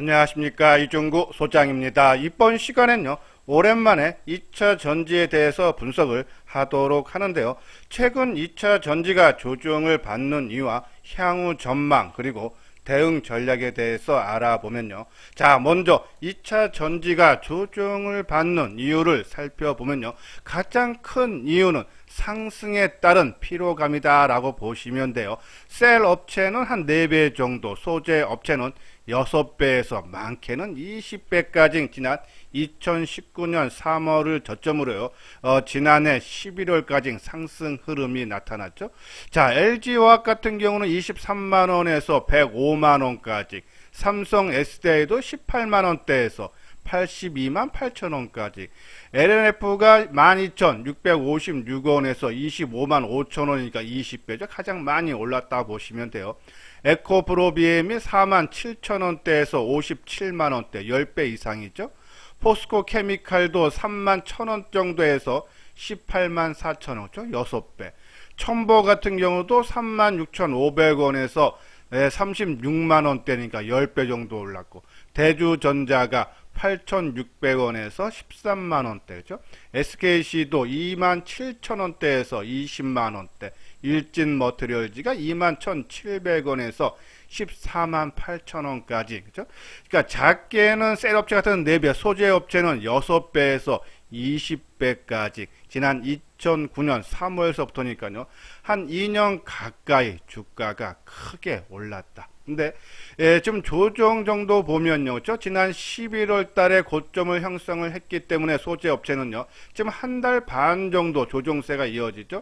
안녕하십니까, 이종구 소장입니다. 이번 시간엔요, 오랜만에 2차 전지에 대해서 분석을 하도록 하는데요. 최근 2차 전지가 조정을 받는 이유와 향후 전망 그리고 대응 전략에 대해서 알아보면요. 자, 먼저 2차 전지가 조정을 받는 이유를 살펴보면요. 가장 큰 이유는 상승에 따른 피로감이다 라고 보시면 돼요. 셀 업체는 한 4배 정도, 소재 업체는 6배에서 많게는 20배까지 지난 2019년 3월을 저점으로요. 지난해 11월까지 상승 흐름이 나타났죠. 자, LG화학 같은 경우는 23만원에서 105만원까지, 삼성 SDI도 18만원대에서 82만 8천원까지, LNF가 12,656원에서 25만 5천원이니까 20배죠. 가장 많이 올랐다 보시면 돼요. 에코프로비엠이 4만 7천원대에서 57만원대, 10배 이상이죠. 포스코 케미칼도 3만 1천원 정도에서 18만 4천원, 6배. 첨보 같은 경우도 3만 6,500원에서 36만원대니까 10배 정도 올랐고, 대주전자가 8,600원에서 13만원대죠. SKC도 2만 7천원대에서 20만원대, 일진머트리얼즈가 2만 1,700원에서 14만 8천원까지, 그죠? 그러니까 작게는 셀업체 같은 4배, 소재업체는 6배에서 20배까지 지난 2009년 3월서부터니까요. 한 2년 가까이 주가가 크게 올랐다. 근데 좀 조정 정도 보면요, 그렇죠? 지난 11월 달에 고점을 형성을 했기 때문에 소재 업체는요, 지금 한 달 반 정도 조정세가 이어지죠.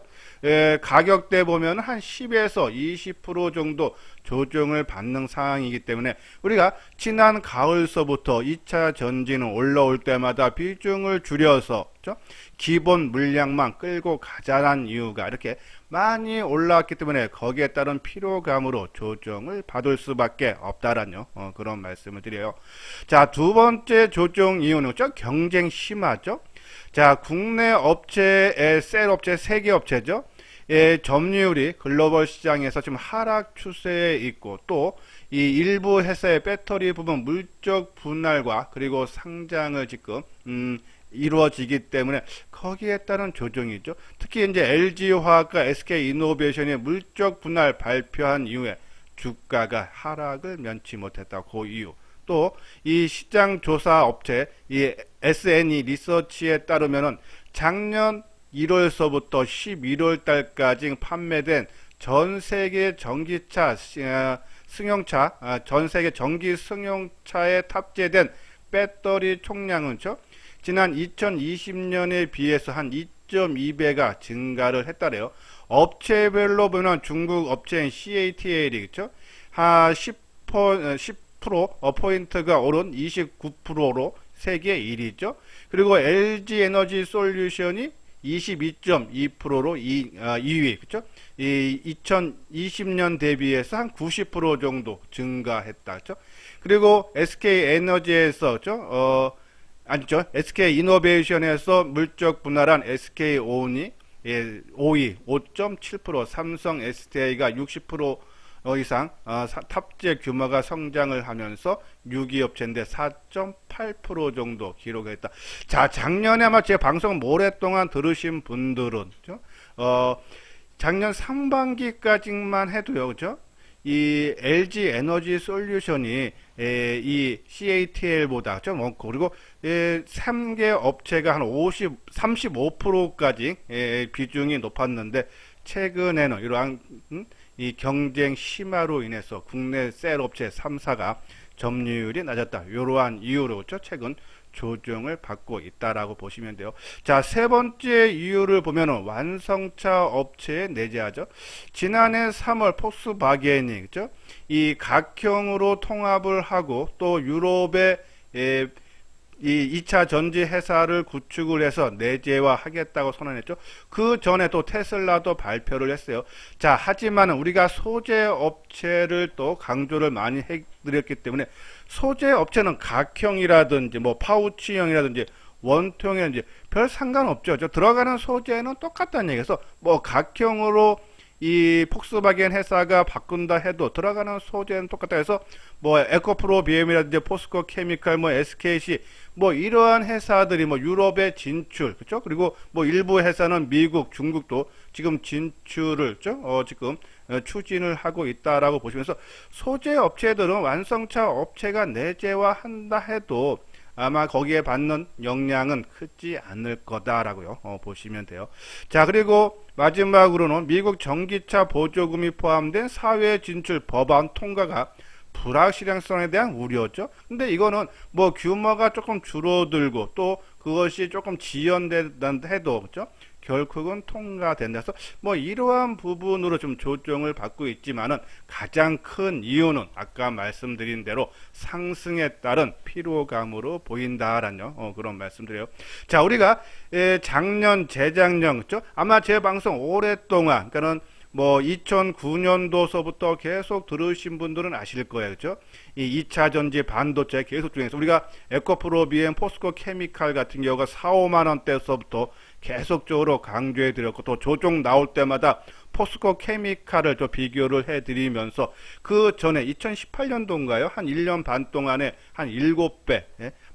가격대 보면 한 10에서 20% 정도 조정을 받는 상황이기 때문에 우리가 지난 가을서부터 2차 전지는 올라올 때마다 비중을 줄여서, 그렇죠? 기본 물량만 끌고 가자란 이유가 이렇게 많이 올라왔기 때문에 거기에 따른 피로감으로 조정을 받을 수밖에 없다라는 그런 말씀을 드려요. 자, 두 번째 조정 이유는 경쟁 심하죠. 자, 국내 업체의 셀 업체 3개 업체죠. 점유율이 글로벌 시장에서 지금 하락 추세에 있고, 또 이 일부 회사의 배터리 부분 물적 분할과 그리고 상장을 지금 이루어지기 때문에 거기에 따른 조정이죠. 특히 이제 LG화학과 SK이노베이션이 물적 분할 발표한 이후에 주가가 하락을 면치 못했다. 그 이유. 또 이 시장 조사 업체 이 SNE 리서치에 따르면은 작년 1월서부터 11월 달까지 판매된 전 세계 전기차 승용차, 전 세계 전기 승용차에 탑재된 배터리 총량은요, 지난 2020년에 비해서 한 2.2배가 증가를 했다래요. 업체별로 보면 중국 업체인 CATL이, 그쵸? 한 10% 포인트가 오른 29%로 세계 1위죠. 그리고 LG 에너지 솔루션이 22.2%로 2위, 그쵸? 이 2020년 대비해서 한 90% 정도 증가했다, 그쵸? 그리고 SK 에너지에서, 그쵸? 아니죠. SK이노베이션에서 물적 분할한 SK온이 5위 5.7%, 삼성 SDI가 60% 이상 탑재 규모가 성장을 하면서 6위 업체인데 4.8% 정도 기록했다. 자, 작년에 아마 제 방송 오랫동안 들으신 분들은, 그죠? 작년 상반기까지만 해도요, 그죠? 이 LG 에너지 솔루션이 이 CATL보다 좀 많고, 그리고 3개 업체가 한 35%까지 비중이 높았는데, 최근에는 이러한 이 경쟁 심화로 인해서 국내 셀 업체 3사가 점유율이 낮았다. 이러한 이유로, 그렇죠? 최근 조정을 받고 있다라고 보시면 돼요. 자, 세 번째 이유를 보면은 완성차 업체에 내재하죠. 지난해 3월 폭스바겐이, 그죠? 이 각형으로 통합을 하고 또 유럽의 이 2차 전지 회사를 구축을 해서 내재화하겠다고 선언했죠. 그 전에 또 테슬라도 발표를 했어요. 자, 하지만 우리가 소재 업체를 또 강조를 많이 해드렸기 때문에 소재 업체는 각형이라든지 뭐 파우치형이라든지 원통형이라든지 별 상관없죠. 들어가는 소재는 똑같다는 얘기에서 뭐 각형으로 이 폭스바겐 회사가 바꾼다 해도 들어가는 소재는 똑같다 해서 뭐 에코프로 비엠이라든지 포스코 케미칼, 뭐 SKC, 뭐 이러한 회사들이 뭐 유럽에 진출, 그렇죠? 그리고 뭐 일부 회사는 미국, 중국도 지금 진출을 지금 추진을 하고 있다라고 보시면서 소재 업체들은 완성차 업체가 내재화한다 해도 아마 거기에 받는 영향은 크지 않을 거다라고요. 보시면 돼요. 자, 그리고 마지막으로는 미국 전기차 보조금이 포함된 사회 진출 법안 통과가 불확실성에 대한 우려죠. 근데 이거는 뭐 규모가 조금 줄어들고 또 그것이 조금 지연된다 해도 그렇죠? 결국은 통과된다 해서 뭐 이러한 부분으로 좀 조정을 받고 있지만은 가장 큰 이유는 아까 말씀드린 대로 상승에 따른 피로감으로 보인다라는 그런 말씀드려요. 자, 우리가 작년, 재작년 그렇죠? 아마 제 방송 오랫동안 그러니까는 뭐 2009년도서부터 계속 들으신 분들은 아실 거예요. 그렇죠? 이 2차 전지 반도체 계속 중에서 우리가 에코프로 비엠 포스코 케미칼 같은 경우가 4, 5만 원대서부터 계속적으로 강조해 드렸고 또 조정 나올 때마다 포스코 케미칼을 또 비교를 해 드리면서 그 전에 2018년도인가요? 한 1년 반 동안에 한 7배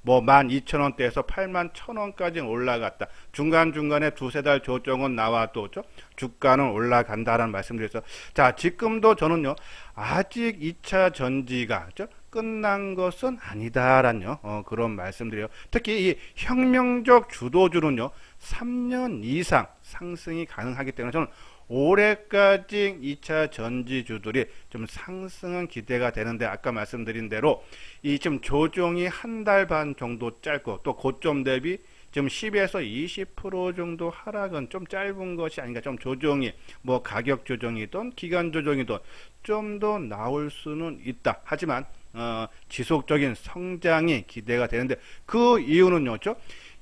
뭐 12,000원대에서 81,000원까지 올라갔다. 중간중간에 두세 달 조정은 나와도 주가는 올라간다라는 말씀드렸어요. 자, 지금도 저는요 아직 2차 전지가 끝난 것은 아니다라는 그런 말씀드려요. 특히 이 혁명적 주도주는요 3년 이상 상승이 가능하기 때문에 저는 올해까지 2차 전지주들이 좀 상승은 기대가 되는데 아까 말씀드린 대로 이 좀 조정이 한 달 반 정도 짧고 또 고점 대비 지금 10에서 20% 정도 하락은 좀 짧은 것이 아닌가. 좀 조정이 뭐 가격 조정이든 기간 조정이든 좀 더 나올 수는 있다. 하지만 지속적인 성장이 기대가 되는데 그 이유는요.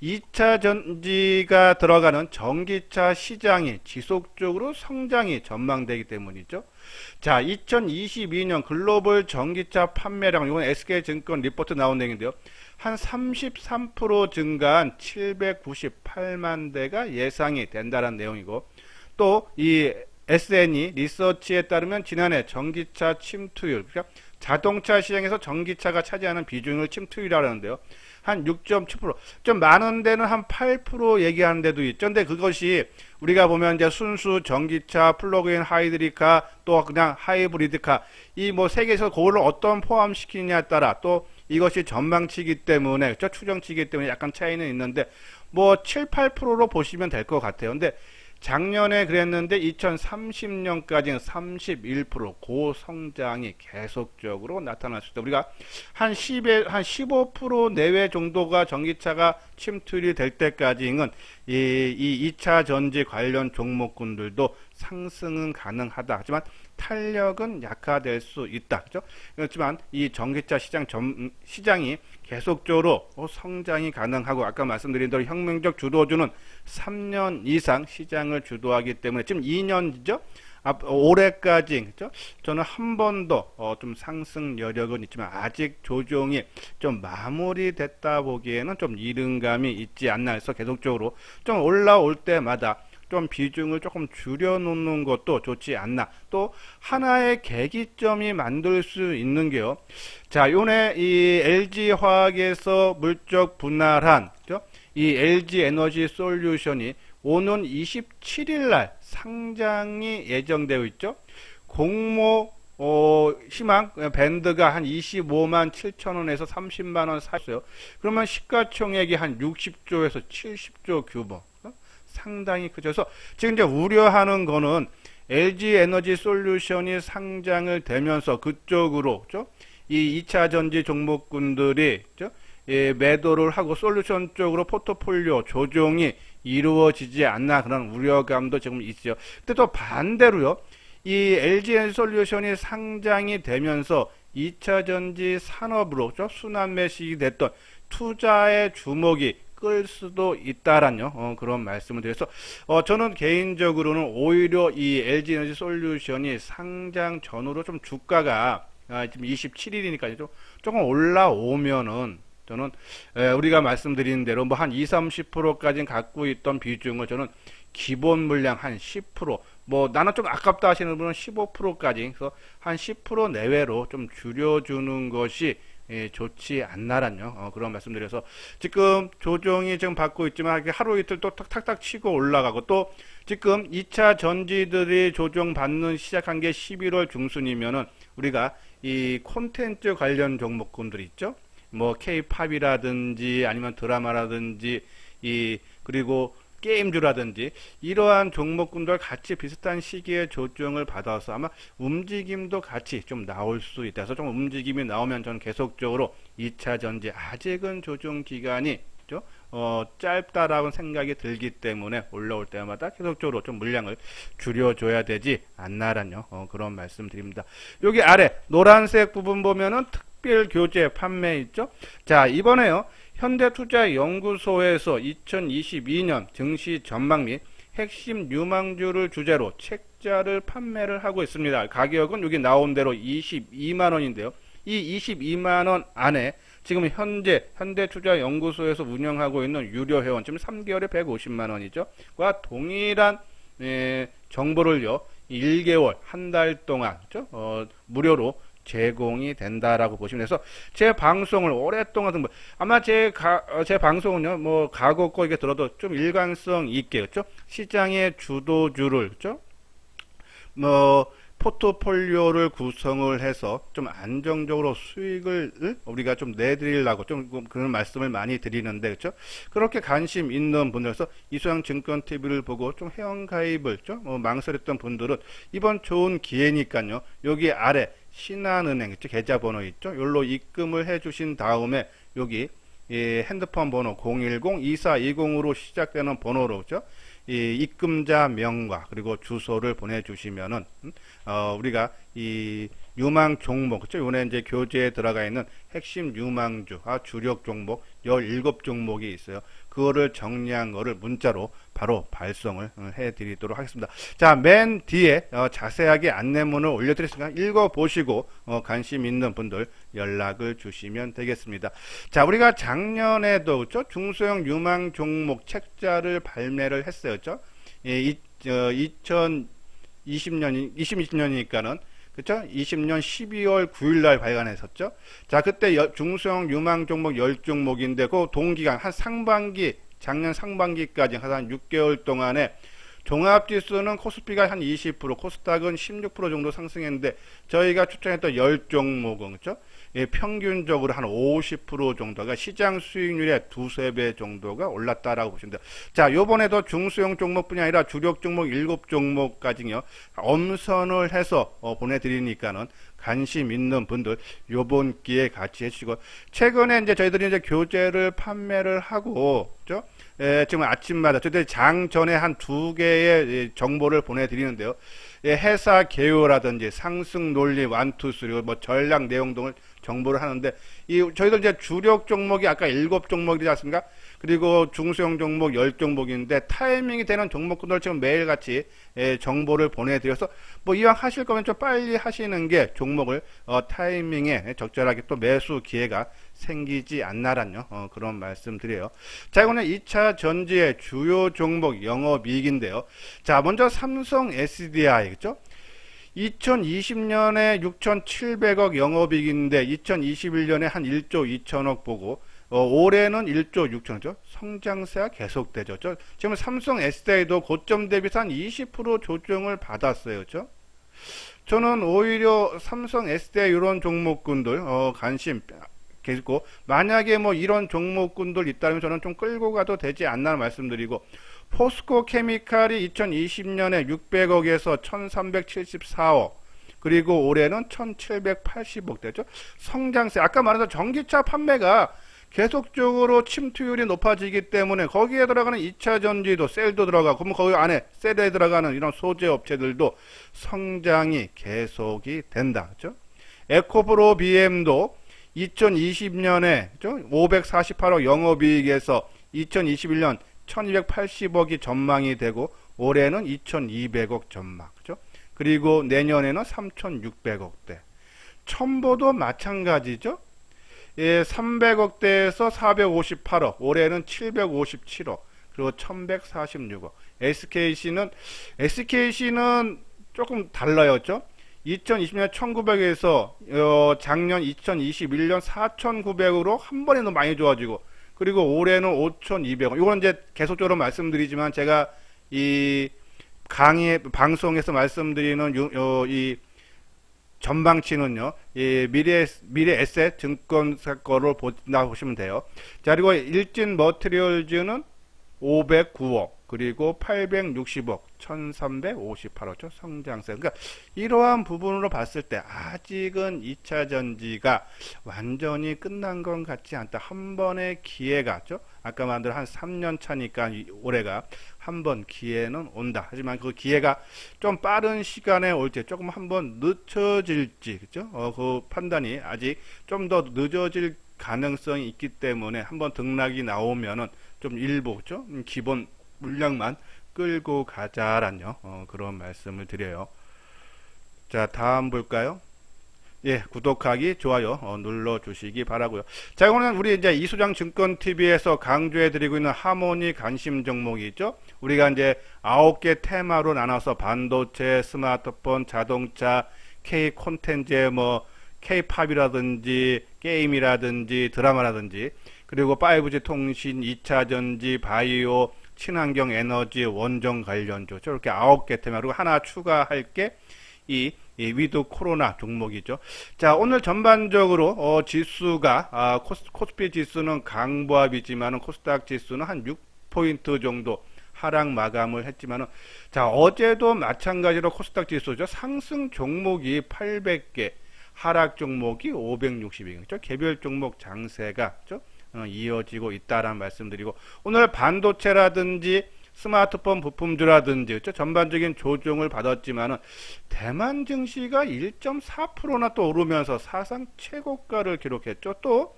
2차 전지가 들어가는 전기차 시장이 지속적으로 성장이 전망되기 때문이죠. 자, 2022년 글로벌 전기차 판매량, 이건 SK증권 리포트 나온 내용인데요. 한 33% 증가한 798만 대가 예상이 된다는 내용이고 또 이 SNE 리서치에 따르면 지난해 전기차 침투율, 그러니까 자동차 시장에서 전기차가 차지하는 비중을 침투율이라고 하는데요. 한 6.7%, 좀 많은 데는 한 8% 얘기하는 데도 있죠. 근데 그것이 우리가 보면 이제 순수 전기차, 플러그인 하이브리드카, 또 그냥 하이브리드카, 이 뭐 세계에서 그거를 어떤 포함시키냐에 따라 또 이것이 전망치기 때문에, 그렇죠? 추정치기 때문에 약간 차이는 있는데, 뭐 7, 8%로 보시면 될 것 같아요. 근데 작년에 그랬는데 2030년까지는 31% 고성장이 계속적으로 나타날 수 있다. 우리가 한 15% 내외 정도가 전기차가 침투율이 될 때까지는 이 2차 전지 관련 종목군들도 상승은 가능하다. 하지만 탄력은 약화될 수 있다. 그렇죠? 그렇지만 이 전기차 시장이 계속적으로 성장이 가능하고 아까 말씀드린 대로 혁명적 주도주는 3년 이상 시장을 주도하기 때문에 지금 2년이죠. 올해까지 그렇죠? 저는 한 번도 좀 상승 여력은 있지만 아직 조정이 좀 마무리됐다 보기에는 좀 이른 감이 있지 않나 해서 계속적으로 좀 올라올 때마다 좀 비중을 조금 줄여놓는 것도 좋지 않나. 또 하나의 계기점이 만들 수 있는 게요. 자, 요번에 이 LG화학에서 물적 분할한 그렇죠? 이 LG에너지 솔루션이 오는 27일 날 상장이 예정되어 있죠. 공모 희망 밴드가 한 25만 7천 원에서 30만 원 샀어요. 그러면 시가총액이 한 60조에서 70조 규모. 상당히 크죠. 그래서 지금 이제 우려하는 거는 LG 에너지 솔루션이 상장을 되면서 그쪽으로 그렇죠? 이 2차 전지 종목군들이 그렇죠? 매도를 하고 솔루션 쪽으로 포트폴리오 조정이 이루어지지 않나 그런 우려감도 지금 있죠. 근데 또 반대로요. 이 LG 에너지 솔루션이 상장이 되면서 2차 전지 산업으로 그렇죠? 순환 매식이 됐던 투자의 주목이 끌 수도 있다라는 그런 말씀을 드려서 저는 개인적으로는 오히려 이 LG에너지 솔루션이 상장 전후로 좀 주가가 지금 27일이니까요. 조금 올라오면은 저는 우리가 말씀드린 대로 뭐 한 20, 30%까지는 갖고 있던 비중을 저는 기본 물량 한 10%, 뭐 나는 좀 아깝다 하시는 분은 15%까지, 그래서 한 10% 내외로 좀 줄여주는 것이 좋지 않나란요. 그런 말씀드려서 지금 조정이 지금 받고 있지만 이렇게 하루 이틀 또 탁탁탁 치고 올라가고, 또 지금 2차 전지들이 조정 받는 시작한 게 11월 중순이면은 우리가 이 콘텐츠 관련 종목군들 있죠. 뭐 K-팝이라든지 아니면 드라마라든지 그리고 게임주라든지 이러한 종목군들 같이 비슷한 시기에 조정을 받아서 아마 움직임도 같이 좀 나올 수 있다. 그래서 좀 움직임이 나오면 저는 계속적으로 2차 전지 아직은 조정 기간이 짧다라고 생각이 들기 때문에 올라올 때마다 계속적으로 좀 물량을 줄여줘야 되지 않나라뇨. 그런 말씀 드립니다. 여기 아래 노란색 부분 보면은 특별 교재 판매 있죠. 자, 이번에요. 현대투자연구소에서 2022년 증시 전망 및 핵심 유망주를 주제로 책자를 판매를 하고 있습니다. 가격은 여기 나온 대로 22만원인데요. 이 22만원 안에 지금 현재 현대투자연구소에서 운영하고 있는 유료 회원, 지금 3개월에 150만원이죠. 과 동일한 정보를요, 1개월, 한 달 동안, 무료로 제공이 된다라고 보시면 돼서 제 방송을 오랫동안 듣는 아마 제 방송은요 뭐 과거 거 이게 들어도 좀 일관성 있게 그렇죠? 시장의 주도주를 그렇죠? 뭐 포트폴리오를 구성을 해서 좀 안정적으로 수익을 우리가 좀 내드리려고 좀 그런 말씀을 많이 드리는데 그렇죠? 그렇게 관심 있는 분들에서 이소영 증권 TV를 보고 좀 회원 가입을 망설였던 분들은 이번 좋은 기회니까요. 여기 아래 신한은행 있죠? 계좌번호 있죠? 여기로 입금을 해주신 다음에 여기 핸드폰 번호 010-2420으로 시작되는 번호로 그죠? 이 입금자 명과 그리고 주소를 보내주시면은 우리가 이 유망 종목 그죠? 요번에 이제 교재에 들어가 있는 핵심 유망주 주력 종목 17종목이 있어요. 그거를 정리한 거를 문자로 바로 발송을 해드리도록 하겠습니다. 자, 맨 뒤에 자세하게 안내문을 올려드렸으니까 읽어보시고 관심 있는 분들 연락을 주시면 되겠습니다. 자, 우리가 작년에도 그렇죠? 중소형 유망 종목 책자를 발매를 했어요. 그렇죠? 2020년이니까는 그렇죠? 20년 12월 9일 날 발간했었죠. 자, 그때 중소형 유망 종목 10종목인데 그 동기간 한 상반기, 작년 상반기까지 한 6개월 동안에 종합지수는 코스피가 한 20%, 코스닥은 16% 정도 상승했는데 저희가 추천했던 10종목은 그렇죠? 평균적으로 한 50% 정도가 시장 수익률의 두세 배 정도가 올랐다라고 보시면 돼요. 자, 요번에도 중소형 종목뿐이 아니라 주력 종목 7종목까지요. 엄선을 해서 보내드리니까는 관심 있는 분들 요번 기회에 같이 해주시고, 최근에 이제 저희들이 이제 교재를 판매를 하고 그죠? 지금 아침마다 저희들이 장 전에 한 2개의 정보를 보내드리는데요. 회사 개요라든지 상승 논리 1, 2, 3, 뭐 전략 내용 등을 정보를 하는데 저희들 이제 주력 종목이 아까 7종목이지 않습니까? 그리고 중소형 종목 10종목인데 타이밍이 되는 종목군들 지금 매일같이 정보를 보내드려서 뭐 이왕 하실 거면 좀 빨리 하시는 게 종목을 타이밍에 적절하게 또 매수 기회가 생기지 않나란요. 그런 말씀 드려요. 자, 이거는 2차 전지의 주요 종목 영업이익인데요. 자, 먼저 삼성 SDI 그죠? 2020년에 6,700억 영업이익인데 2021년에 한 1조 2천억 보고 올해는 1조 6천억죠. 성장세가 계속되죠. 지금 삼성 SDI도 고점 대비해서 한 20% 조정을 받았어요. 그렇죠? 저는 오히려 삼성 SDI 이런 종목군들 관심 계속 만약에 뭐 이런 종목군들 있다면 저는 좀 끌고 가도 되지 않나 말씀드리고, 포스코 케미칼이 2020년에 600억에서 1374억 그리고 올해는 1780억 되죠. 성장세, 아까 말한 전기차 판매가 계속적으로 침투율이 높아지기 때문에 거기에 들어가는 2차 전지도 셀도 들어가고, 그러면 거기 안에 셀에 들어가는 이런 소재 업체들도 성장이 계속이 된다. 그렇죠? 에코프로 BM도 2020년에 548억 영업이익에서 2021년 1280억이 전망이 되고 올해는 2200억 전망. 그죠? 그리고 내년에는 3600억대. 첨보도 마찬가지죠. 300억대에서 458억, 올해는 757억, 그리고 1146억. SKC는 조금 달라요. 그죠? 2020년 1900에서 작년 2021년 4900으로 한 번에 너무 많이 좋아지고, 그리고 올해는 5200원. 이거는 이제 계속적으로 말씀드리지만 제가 이 강의 방송에서 말씀드리는 이 전방치는요, 이 미래 에셋 증권사 거로 보시면 돼요. 자, 그리고 일진 머티리얼즈는 509억, 그리고 860억, 1358억죠. 성장세. 그러니까 이러한 부분으로 봤을 때 아직은 2차 전지가 완전히 끝난 건 같지 않다. 한 번의 기회가, 아까 말한 한 3년 차니까 올해가 한 번 기회는 온다. 하지만 그 기회가 좀 빠른 시간에 올지 조금 한번 늦춰질지, 그죠? 그 판단이 아직 좀 더 늦어질 가능성이 있기 때문에 한번 등락이 나오면은 좀 일부, 그죠? 기본 물량만 끌고 가자라뇨. 그런 말씀을 드려요. 자, 다음 볼까요? 예, 구독하기, 좋아요 눌러 주시기 바라고요. 자, 오늘 우리 이제 이수장 증권 TV에서 강조해 드리고 있는 하모니 관심 종목이 있죠. 우리가 이제 9개 테마로 나눠서 반도체, 스마트폰, 자동차, K 콘텐츠, 뭐 K-팝이라든지 게임이라든지 드라마라든지, 그리고 5G 통신, 2차 전지, 바이오, 친환경 에너지, 원전 관련주, 저렇게 9개 테마, 그리고 하나 추가할 게 이 위드 코로나 종목이죠. 자, 오늘 전반적으로 지수가 코스피 지수는 강보합이지만은 코스닥 지수는 한 6포인트 정도 하락 마감을 했지만은, 자, 어제도 마찬가지로 코스닥 지수죠. 상승 종목이 800개, 하락 종목이 560개. 개별 종목 장세가 이어지고 있다라는 말씀드리고, 오늘 반도체라든지 스마트폰 부품주라든지 전반적인 조정을 받았지만은 대만 증시가 1.4%나 또 오르면서 사상 최고가를 기록했죠. 또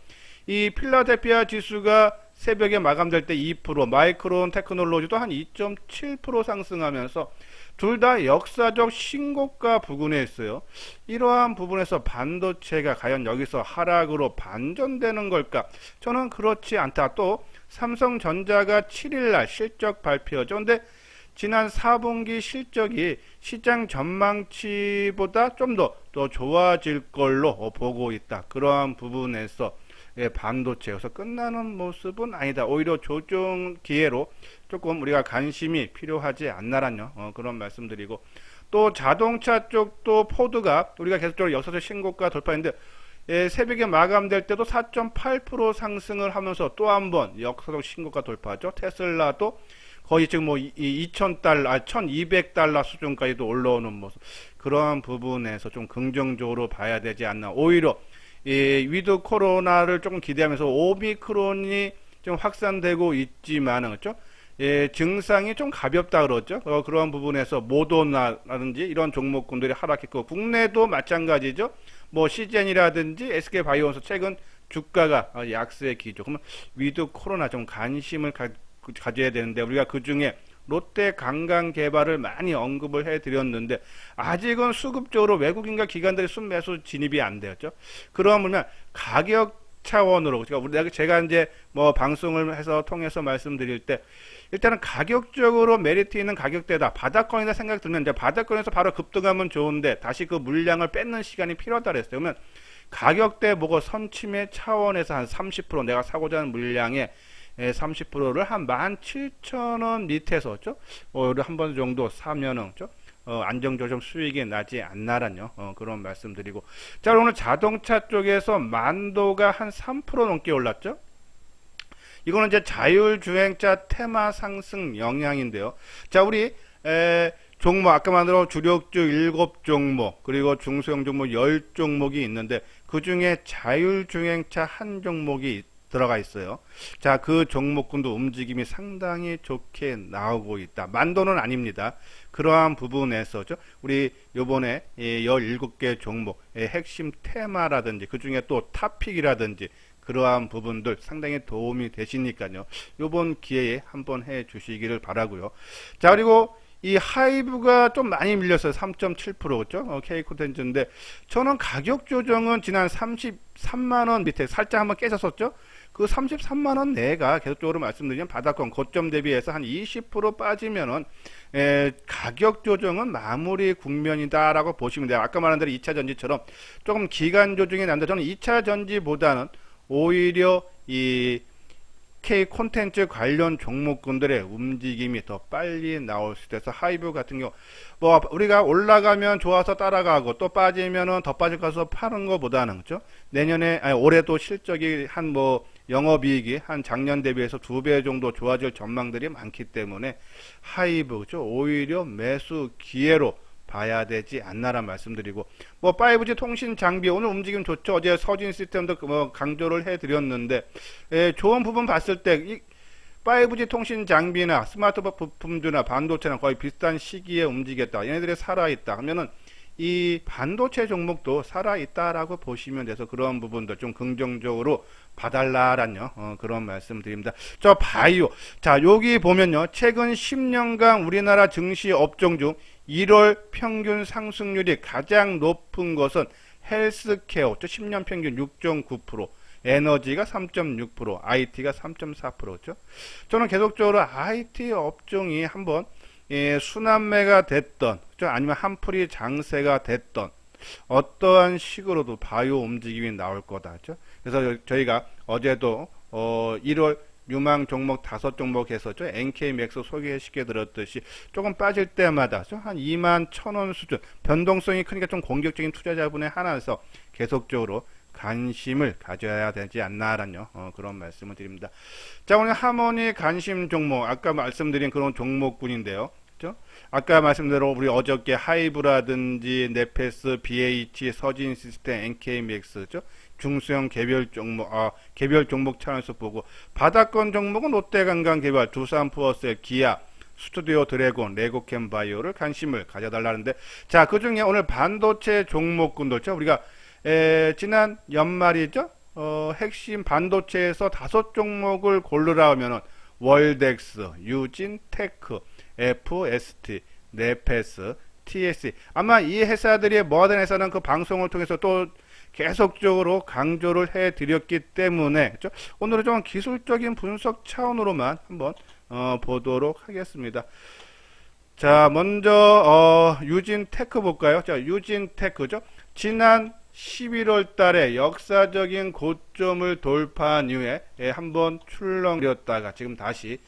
이 필라델피아 지수가 새벽에 마감될 때 2%, 마이크론 테크놀로지도 한 2.7% 상승하면서 둘 다 역사적 신고가 부근에 있어요. 이러한 부분에서 반도체가 과연 여기서 하락으로 반전되는 걸까? 저는 그렇지 않다. 또 삼성전자가 7일날 실적 발표죠. 근데 지난 4분기 실적이 시장 전망치보다 좀 더 좋아질 걸로 보고 있다. 그러한 부분에서 반도체에서 끝나는 모습은 아니다. 오히려 조정 기회로 조금 우리가 관심이 필요하지 않나라뇨. 그런 말씀드리고, 또 자동차 쪽도 포드가 우리가 계속적으로 역사적 신고가 돌파했는데 새벽에 마감될 때도 4.8% 상승을 하면서 또 한 번 역사적 신고가 돌파하죠. 테슬라도 거의 지금 뭐 2,000달러, 1,200달러 수준까지도 올라오는 모습. 그러한 부분에서 좀 긍정적으로 봐야 되지 않나. 오히려 이 위드 코로나를 조금 기대하면서 오미크론이 좀 확산되고 있지만은, 그렇죠? 예, 증상이 좀 가볍다 그러죠. 그런 부분에서 모더나라든지 이런 종목군들이 하락했고, 국내도 마찬가지죠. 뭐 시젠이라든지 SK바이오원스 최근 주가가 약세 기조. 그러면 위드 코로나 좀 관심을 가져야 되는데, 우리가 그 중에 롯데 관광개발을 많이 언급을 해드렸는데 아직은 수급적으로 외국인과 기관들의 순매수 진입이 안 되었죠. 그러면 가격 차원으로 제가 이제 뭐 방송을 해서 통해서 말씀드릴 때 일단은 가격적으로 메리트 있는 가격대다, 바닥권이다 생각 들면 이제 바닥권에서 바로 급등하면 좋은데 다시 그 물량을 뺏는 시간이 필요하다 그랬어요. 그러면 가격대 보고 선침의 차원에서 한 30% 내가 사고자 하는 물량의 30%를 한 17,000원 밑에서 한 번 정도 사면은 안정적 좀 수익이 나지 않나라뇨. 그런 말씀드리고, 자, 오늘 자동차 쪽에서 만도가 한 3% 넘게 올랐죠. 이거는 이제 자율주행차 테마 상승 영향인데요. 자, 우리 종목 아까 말대로 주력주 7종목 그리고 중소형 종목 10종목이 있는데 그 중에 자율주행차 한 종목이 들어가 있어요. 자, 그 종목군도 움직임이 상당히 좋게 나오고 있다. 만도는 아닙니다. 그러한 부분에서죠. 우리 요번에 17개 종목의 핵심 테마라든지 그 중에 또 탑픽이라든지 그러한 부분들 상당히 도움이 되시니까요. 요번 기회에 한번 해 주시기를 바라고요. 자, 그리고 이 하이브가 좀 많이 밀렸어요. 3.7%, 그죠? K코텐츠인데, 저는 가격 조정은 지난 33만원 밑에 살짝 한번 깨졌었죠? 그 33만원 내가 계속적으로 말씀드리면 바닥권 고점 대비해서 한 20% 빠지면은, 가격 조정은 마무리 국면이다라고 보시면 돼요. 아까 말한 대로 2차 전지처럼 조금 기간 조정이 난다. 저는 2차 전지보다는 오히려 이 K 콘텐츠 관련 종목군들의 움직임이 더 빨리 나올 수 있어서 하이브 같은 경우 뭐 우리가 올라가면 좋아서 따라가고 또 빠지면은 더 빠질 가서 파는 것보다는 그죠? 내년에 아니 올해도 실적이 한 뭐 영업이익이 한 작년 대비해서 2배 정도 좋아질 전망들이 많기 때문에 하이브 그죠? 오히려 매수 기회로 봐야 되지 않나란 말씀드리고 뭐 5G 통신 장비 오늘 움직임 좋죠. 어제 서진 시스템도 뭐 강조를 해드렸는데 좋은 부분 봤을 때 이 5G 통신 장비나 스마트폰 부품주나 반도체나 거의 비슷한 시기에 움직였다. 얘네들이 살아있다 하면은 이 반도체 종목도 살아있다라고 보시면 돼서 그런 부분도 좀 긍정적으로 봐달라란요. 그런 말씀 드립니다. 저 바이오. 자, 여기 보면요. 최근 10년간 우리나라 증시 업종 중 1월 평균 상승률이 가장 높은 것은 헬스케어. 10년 평균 6.9%. 에너지가 3.6%, IT가 3.4%죠. 저는 계속적으로 IT 업종이 한번 순환매가 됐던, 아니면 한풀이 장세가 됐던 어떠한 식으로도 바이오 움직임이 나올 거다. 그래서 저희가 어제도 1월 유망 종목 5종목 했었죠. NK맥스 소개시켜 드렸듯이 조금 빠질 때마다 한 21,000원 수준 변동성이 크니까 좀 공격적인 투자자분의 하나에서 계속적으로 관심을 가져야 되지 않나라는 그런 말씀을 드립니다. 자, 오늘 하모니 관심 종목 아까 말씀드린 그런 종목군인데요. 그렇죠? 아까 말씀대로 우리 어저께 하이브라든지 네페스, BH, 서진 시스템, NK맥스 그렇죠? 중소형 개별 종목 개별 종목 차원에서 보고 바닥권 종목은 롯데관광개발, 두산포어셀, 기아, 스튜디오 드래곤, 레고캠 바이오를 관심을 가져달라는데 자, 그 중에 오늘 반도체 종목군들 우리가 지난 연말이죠. 핵심 반도체에서 5종목을 고르라 하면은 월덱스, 유진테크, FST, 네페스, TSE 아마 이 회사들이 모든 회사는 그 방송을 통해서 또 계속적으로 강조를 해드렸기 때문에 그렇죠? 오늘은 좀 기술적인 분석 차원으로만 한번 보도록 하겠습니다. 자, 먼저 유진테크 볼까요? 자, 유진테크죠. 지난 11월 달에 역사적인 고점을 돌파한 이후에 한번 출렁거렸다가 지금 다시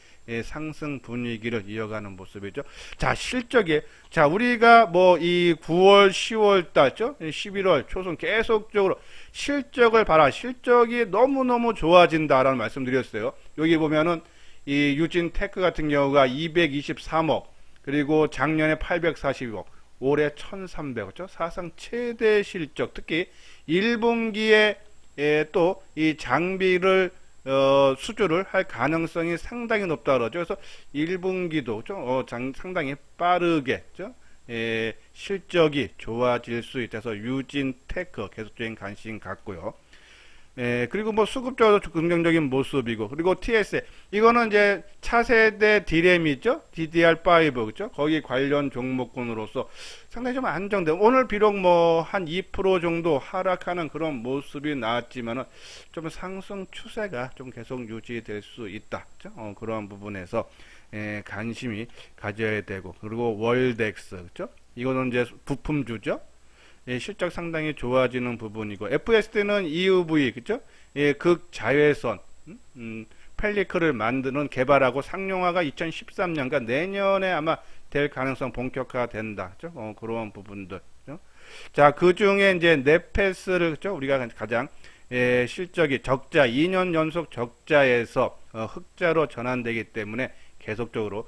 상승 분위기를 이어가는 모습이죠. 자, 실적이 자, 우리가 뭐 이 9월, 10월 달죠? 11월 초순 계속적으로 실적을 봐라. 실적이 너무너무 좋아진다라는 말씀드렸어요. 여기 보면은 이 유진테크 같은 경우가 223억 그리고 작년에 840억 올해 1300억 사상 최대 실적 특히 1분기에 또 이 장비를 수주를 할 가능성이 상당히 높다 그러죠. 그래서 1분기도 좀 상당히 빠르게 실적이 좋아질 수 있어서 유진테크 계속적인 관심 갖고요. 그리고 뭐 수급적으로 긍정적인 모습이고 그리고 TSE 이거는 이제 차세대 D램이죠. DDR5 그죠? 거기 관련 종목군으로서 상당히 좀 안정돼. 오늘 비록 뭐 한 2% 정도 하락하는 그런 모습이 나왔지만은 좀 상승 추세가 좀 계속 유지될 수 있다. 그죠? 그런 부분에서 관심이 가져야 되고 그리고 월덱스 그죠? 이거는 이제 부품주죠. 실적 상당히 좋아지는 부분이고 FSD는 EUV 그죠? 극자외선 펠리클을 만드는 개발하고 상용화가 2013년과 내년에 아마 될 가능성 본격화된다. 그죠? 그런 부분들. 그죠? 자, 그 중에 이제 네페스를 그죠? 우리가 가장 실적이 적자 2년 연속 적자에서 흑자로 전환되기 때문에 계속적으로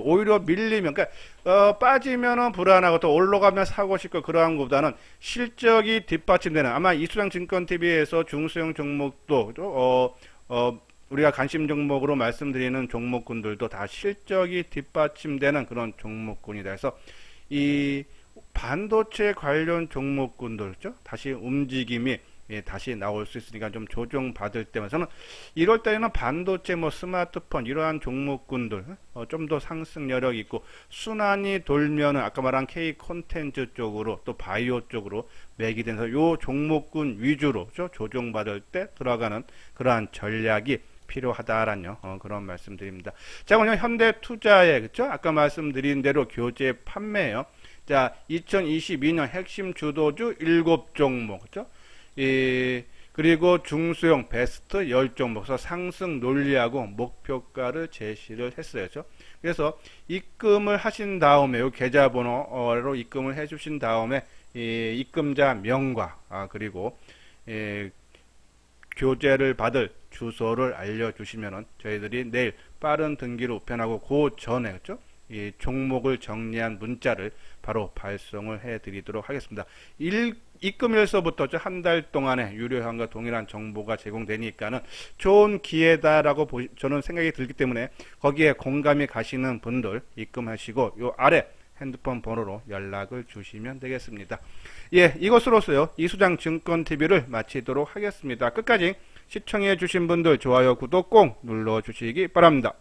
오히려 밀리면 그러니까 빠지면은 불안하고 또 올라가면 사고 싶고 그러한 것보다는 실적이 뒷받침되는 아마 이수장증권TV에서 중소형 종목도 우리가 관심 종목으로 말씀드리는 종목군들도 다 실적이 뒷받침되는 그런 종목군이다. 그래서 이 반도체 관련 종목군들 다시 움직임이 다시 나올 수 있으니까 좀 조정받을 때만 저는 1월 달에는 반도체 뭐 스마트폰 이러한 종목군들 좀 더 상승 여력이 있고 순환이 돌면은 아까 말한 K 콘텐츠 쪽으로 또 바이오 쪽으로 매기 돼서 요 종목군 위주로 조정받을 때 들어가는 그러한 전략이 필요하다라는 그런 말씀드립니다. 자, 오늘 현대투자의 그쵸? 아까 말씀드린 대로 교재 판매요. 자, 2022년 핵심 주도주 7종목 그쵸? 그리고 중소형 베스트 10종목에서 상승 논리하고 목표가를 제시를 했어요. 그렇죠? 그래서 입금을 하신 다음에 요 계좌번호로 입금을 해 주신 다음에 입금자 명과 그리고 교재를 받을 주소를 알려주시면은 저희들이 내일 빠른 등기로 우편하고 그 전에 그렇죠? 이 종목을 정리한 문자를 바로 발송을 해드리도록 하겠습니다. 입금일서부터 한 달 동안의 유료화과 동일한 정보가 제공되니까는 좋은 기회다라고 저는 생각이 들기 때문에 거기에 공감이 가시는 분들 입금하시고 요 아래 핸드폰 번호로 연락을 주시면 되겠습니다. 예, 이것으로서요 이수장 증권TV를 마치도록 하겠습니다. 끝까지 시청해 주신 분들 좋아요 구독 꼭 눌러 주시기 바랍니다.